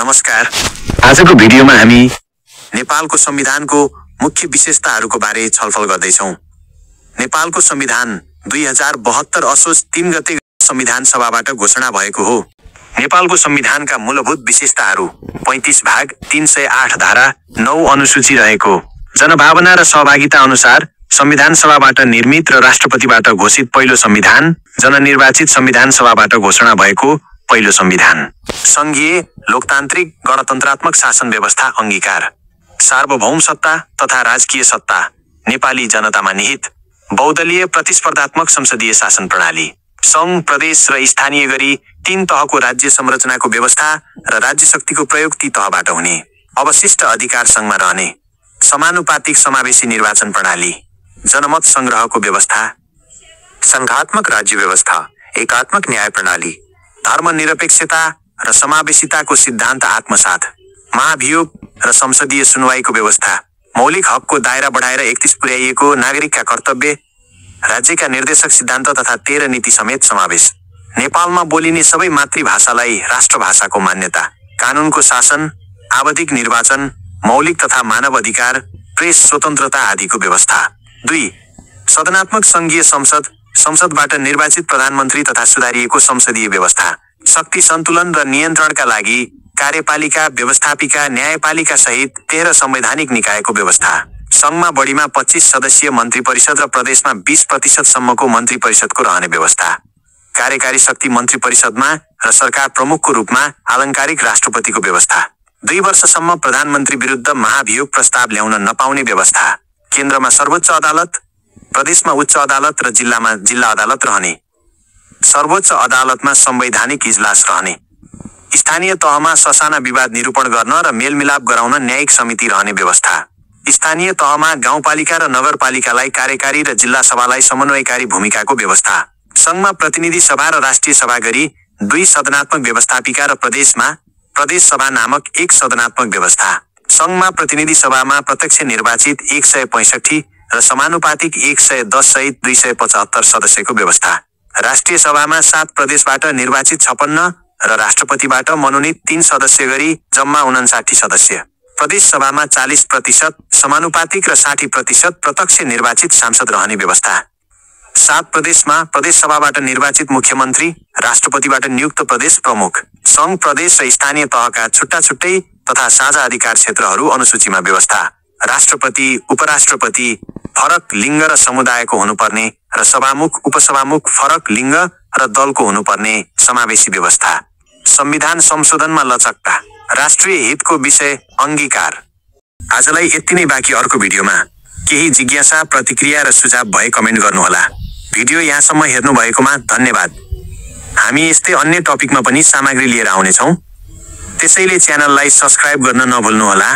नमस्कार। आजको भिडियोमा हामी नेपालको संविधानको मुख्य विशेषताहरूको बारे छलफल गर्दैछौँ। नेपालको संविधान 2072 असोज 3 गते संविधान सभाबाट घोषणा भएको हो। नेपालको संविधानका मूलभूत विशेषताहरू 35 भाग 308 धारा 9 अनुसूची रहेको जनभावना र सहभागिता अनुसार संविधान सभाबाट निर्मित र राष्ट्रपतिबाट घोषित पहिलो संविधान, जननिर्वाचित संविधान सभाबाट घोषणा भएको पहिलो संविधान, संघीय लोकतान्त्रिक गणतन्त्रात्मक शासन व्यवस्था अंगीकार, सार्वभौम सत्ता तथा राजकीय सत्ता नेपाली जनतामा निहित, बहुदलीय प्रतिस्पर्धात्मक संसदीय शासन प्रणाली, संघ, प्रदेश र स्थानीय गरी 3 तहको राज्य संरचनाको व्यवस्था र राज्य शक्तिको प्रयोग ती तहबाट हुने, अवशिष्ट अधिकार संघमा रहने, समानुपातिक समावेशी निर्वाचन प्रणाली, जनमत संग्रहको व्यवस्था, संघात्मक राज्य व्यवस्था, एकात्मक न्याय प्रणाली, धर्मनिरपेक्षता र समावेशिताको सिद्धान्त आत्मसात, महाभियोग र संसदीय सुनवाईको व्यवस्था, मौलिक हकको दायरा बढाएर 31 पुर्याइएको नागरिकका कर्तव्य, राज्यका निर्देशक सिद्धान्त तथा 13 नीति समेत समावेश, नेपालमा बोलिने सबै मातृभाषालाई राष्ट्रभाषाको मान्यता, कानूनको शासन, आवधिक निर्वाचन, मौलिक तथा मानव अधिकार, प्रेस स्वतन्त्रता आदिको व्यवस्था। 2. सदनात्मक संघीय संसद, संसदबाट निर्वाचित प्रधानमन्त्री तथा सुधारिएको संसदीय व्यवस्था, शक्ति सन्तुलन र नियन्त्रणका लागि कार्यपालिका, व्यवस्थापिका, न्यायपालिका सहित 13 संवैधानिक निकायको व्यवस्था, संघमा बढीमा 25 सदस्यीय मन्त्री परिषद र प्रदेशमा 20% सम्मको मन्त्री परिषदको रहने व्यवस्था, कार्यकारी शक्ति मन्त्री परिषदमा र सरकार प्रमुखको रूपमा आलङ्कारिक राष्ट्रपतिको व्यवस्था, 2 वर्षसम्म प्रधानमन्त्री विरुद्ध महाभियोग प्रस्ताव ल्याउन नपाउने व्यवस्था, केन्द्रमा सर्वोच्च अदालत, प्रदेशमा उच्च अदालत र जिल्लामा जिल्ला अदालत रहने, सर्वोच्च अदालतमा संवैधानिक इजलास रहने, स्थानीय तहमा ससाना विवाद निरूपण गर्न र मेलमिलाप गराउन न्यायिक समिति रहने व्यवस्था, स्थानीय तहमा गाउँपालिका र नगरपालिकालाई कार्यकारी र जिल्ला सभालाई समन्वयकारी भूमिकाको व्यवस्था, संघमा प्रतिनिधि सभा र राष्ट्रिय सभा गरी 2 सदनात्मक व्यवस्थापिका र प्रदेशमा प्रदेश सभा नामक 1 सदनात्मक व्यवस्था, संघमा प्रतिनिधि सभामा प्रत्यक्ष निर्वाचित 165 र समानुपातिक 110 सहित 275 सदस्यको व्यवस्था, राष्ट्रिय सभामा 7 प्रदेशबाट निर्वाचित 56 र राष्ट्रपतिबाट मनोनित 3 सदस्य गरी जम्मा 59 सदस्य, प्रदेश सभामा 40%, समानुपातिक र 60% प्रत्यक्ष निर्वाचित सांसद रहने व्यवस्था, 7 प्रदेशमा प्रदेश सभाबाट निर्वाचित मुख्यमन्त्री, राष्ट्रपतिबाट नियुक्त प्रदेश प्रमुख, संघ, प्रदेश र स्थानीय तहका छुट्टा-छुट्टै तथा साझा अधिकार क्षेत्रहरू अनुसूचीमा व्यवस्था, राष्ट्रपति, उपराष्ट्रपति फरक लिङ्ग र समुदायको हुनुपर्ने र सभामुख, उपसभामुख फरक लिङ्ग र दलको हुनुपर्ने समावेशी व्यवस्था, संविधान संशोधनमा लचकता, राष्ट्रिय हितको विषय अंगीकार। आजलाई यति नै, बाँकी अर्को भिडियोमा। केही जिज्ञासा, प्रतिक्रिया र सुझाव भए कमेन्ट गर्नुहोला। भिडियो यहाँसम्म हेर्नु भएकोमा धन्यवाद। हामी यस्तै अन्य टपिकमा पनि सामग्री लिएर आउनेछौँ, त्यसैले च्यानललाई सब्स्क्राइब गर्न नभुल्नुहोला।